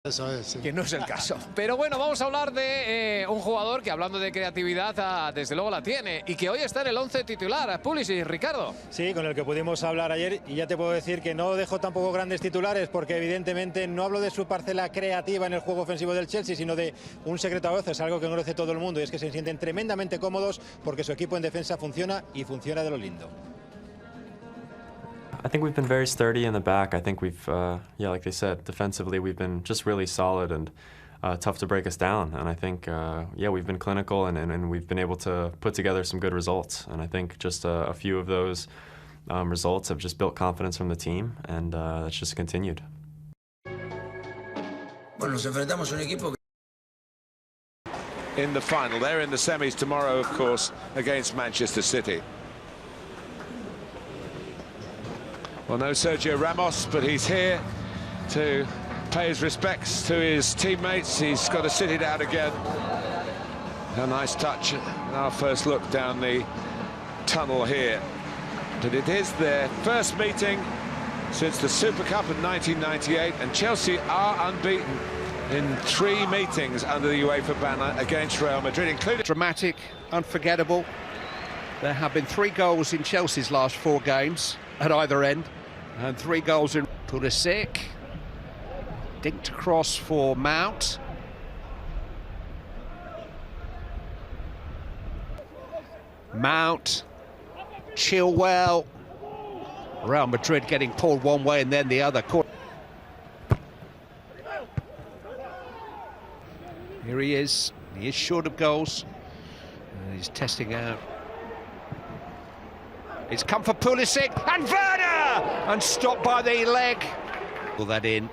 Eso es, sí. Que no es el caso. Pero bueno, vamos a hablar de un jugador que, hablando de creatividad, desde luego la tiene y que hoy está en el 11 titular, Pulisic, Ricardo. Sí, con el que pudimos hablar ayer, y ya te puedo decir que no dejo tampoco grandes titulares porque evidentemente no hablo de su parcela creativa en el juego ofensivo del Chelsea, sino de un secreto a voces, algo que conoce todo el mundo, y es que se sienten tremendamente cómodos porque su equipo en defensa funciona y funciona de lo lindo. I think we've been very sturdy in the back. I think we've, like they said, defensively we've been just really solid and tough to break us down. And I think, we've been clinical and we've been able to put together some good results. And I think just a few of those results have just built confidence from the team, and that's just continued. Bueno, nos enfrentamos a un equipo in the final. They're in the semis tomorrow, of course, against Manchester City. Well, no Sergio Ramos, but he's here to pay his respects to his teammates. He's got to sit it out again. A nice touch. Our first look down the tunnel here. But it is their first meeting since the Super Cup in 1998, and Chelsea are unbeaten in 3 meetings under the Uefa banner against Real Madrid, including... Dramatic, unforgettable. There have been 3 goals in Chelsea's last 4 games at either end, and 3 goals in Pulisic. Dinked across for Mount. Mount, Chilwell. Real Madrid getting pulled one way and then the other. Here he is short of goals, and he's testing out. It's come for Pulisic, and Werner! And stopped by the leg. Pull that in.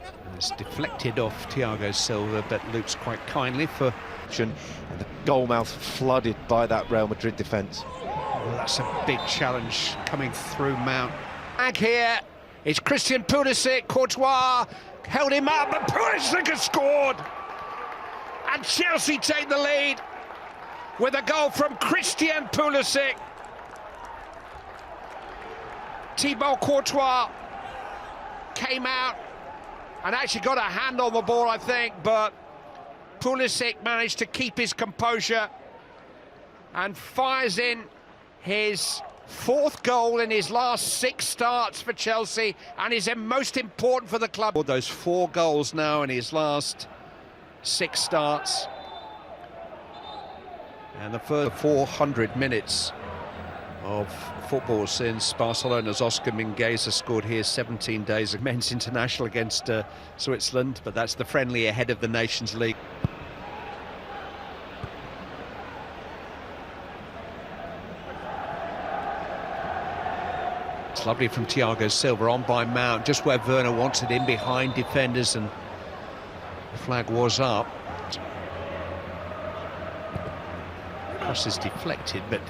And it's deflected off Thiago Silva, but loops quite kindly for... And the goal mouth flooded by that Real Madrid defence. Well, that's a big challenge coming through Mount. Back here, it's Christian Pulisic. Courtois held him up, but Pulisic has scored! And Chelsea take the lead with a goal from Christian Pulisic. Thibaut Courtois came out and actually got a hand on the ball, I think, but Pulisic managed to keep his composure and fires in his 4th goal in his last 6 starts for Chelsea, and is most important for the club. Those 4 goals now in his last 6 starts. And the first 400 minutes of football since Barcelona's Oscar Mingueza scored here 17 days of men's international against Switzerland, but that's the friendly ahead of the Nations League. It's lovely from Thiago Silva, on by Mount, just where Werner wants it, in behind defenders, and the flag was up. Cross is deflected, but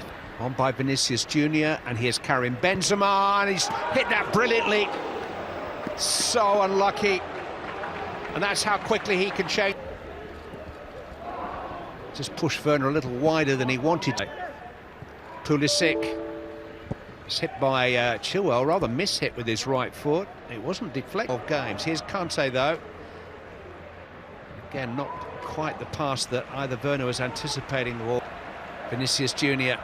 on by Vinicius Junior, and here's Karim Benzema, and he's hit that brilliantly. So unlucky, and that's how quickly he can change. Just pushed Werner a little wider than he wanted to. Pulisic is hit by Chilwell, rather miss-hit with his right foot. It wasn't deflected of games. Here's Kante, though. Again, not quite the pass that either Werner was anticipating or Vinicius Junior.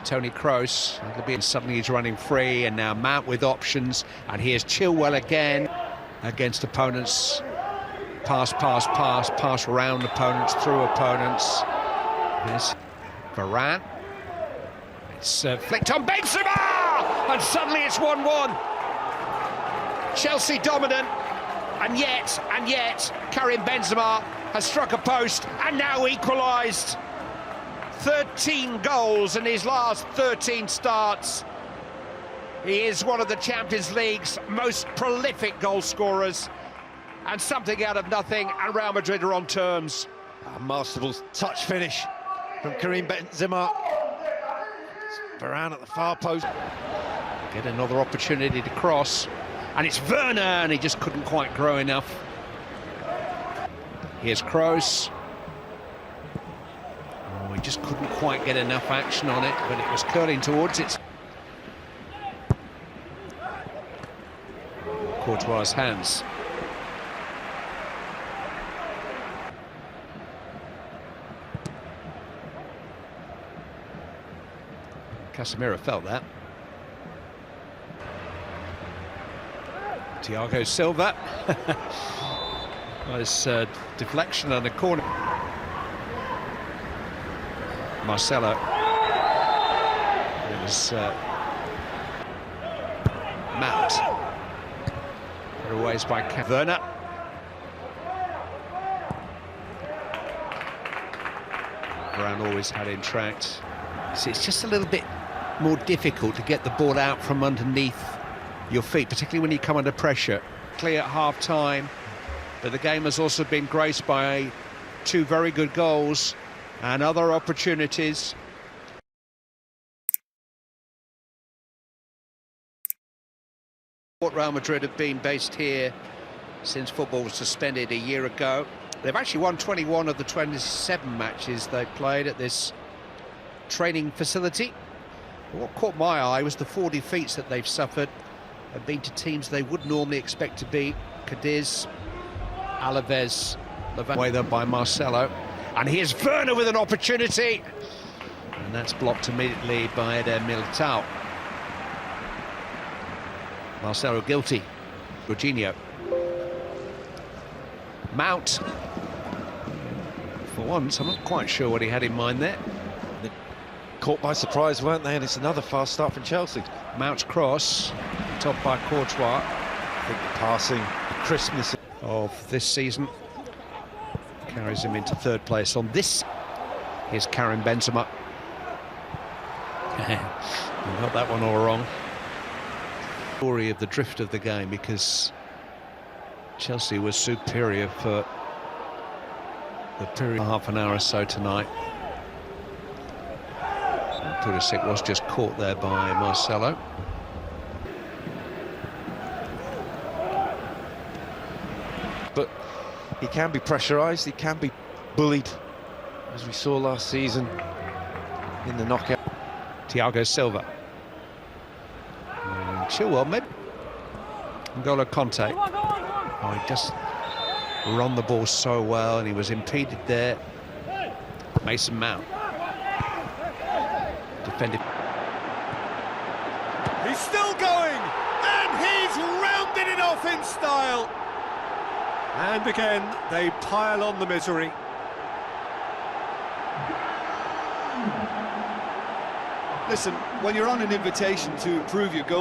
Toni Kroos, suddenly he's running free, and now Mount with options, and here's Chilwell again against opponents. Pass around opponents, through opponents. There's Varane. It's flicked on Benzema, and suddenly it's 1-1. Chelsea dominant, and yet Karim Benzema has struck a post and now equalised. 13 goals in his last 13 starts. He is one of the Champions League's most prolific goal scorers, and something out of nothing, and Real Madrid are on terms. A masterful touch finish from Karim Benzema. Varane at the far post. Get another opportunity to cross, and it's Werner, and he just couldn't quite grow enough. Here's Kroos. Oh, he just couldn't quite get enough action on it, but it was curling towards it. Courtois' hands. Casemiro felt that. Thiago Silva. Nice deflection on the corner. Marcelo. It was Mount. Put away by Werner. Brown always had him tracked. So it's just a little bit more difficult to get the ball out from underneath your feet, particularly when you come under pressure. Clear at half-time, but the game has also been graced by 2 very good goals and other opportunities. Real Madrid have been based here since football was suspended a year ago. They've actually won 21 of the 27 matches they've played at this training facility. But what caught my eye was the 4 defeats that they've suffered and been to teams they would normally expect to beat. Cadiz, Alaves, away there by Marcelo. And here's Werner with an opportunity. And that's blocked immediately by Eder Militao. Marcelo guilty. Jorginho. Mount. For once, I'm not quite sure what he had in mind there. Caught by surprise, weren't they? And it's another fast start from Chelsea. Mount's cross, topped by Courtois. I think the passing, the crispness of this season carries him into 3rd place on this. Here's Karim Benzema. You got that one all wrong. Story of the drift of the game, because Chelsea was superior for the period of half an hour or so tonight. Pulisic was just caught there by Marcelo. But he can be pressurised, he can be bullied, as we saw last season in the knockout. Thiago Silva. Chilwell, maybe. N'Golo Kanté. Oh, he just run the ball so well, and he was impeded there. Mason Mount. Defended. He's still going, and he's rounded it off in style. And again, they pile on the misery. Listen, when you're on an invitation to improve your goal,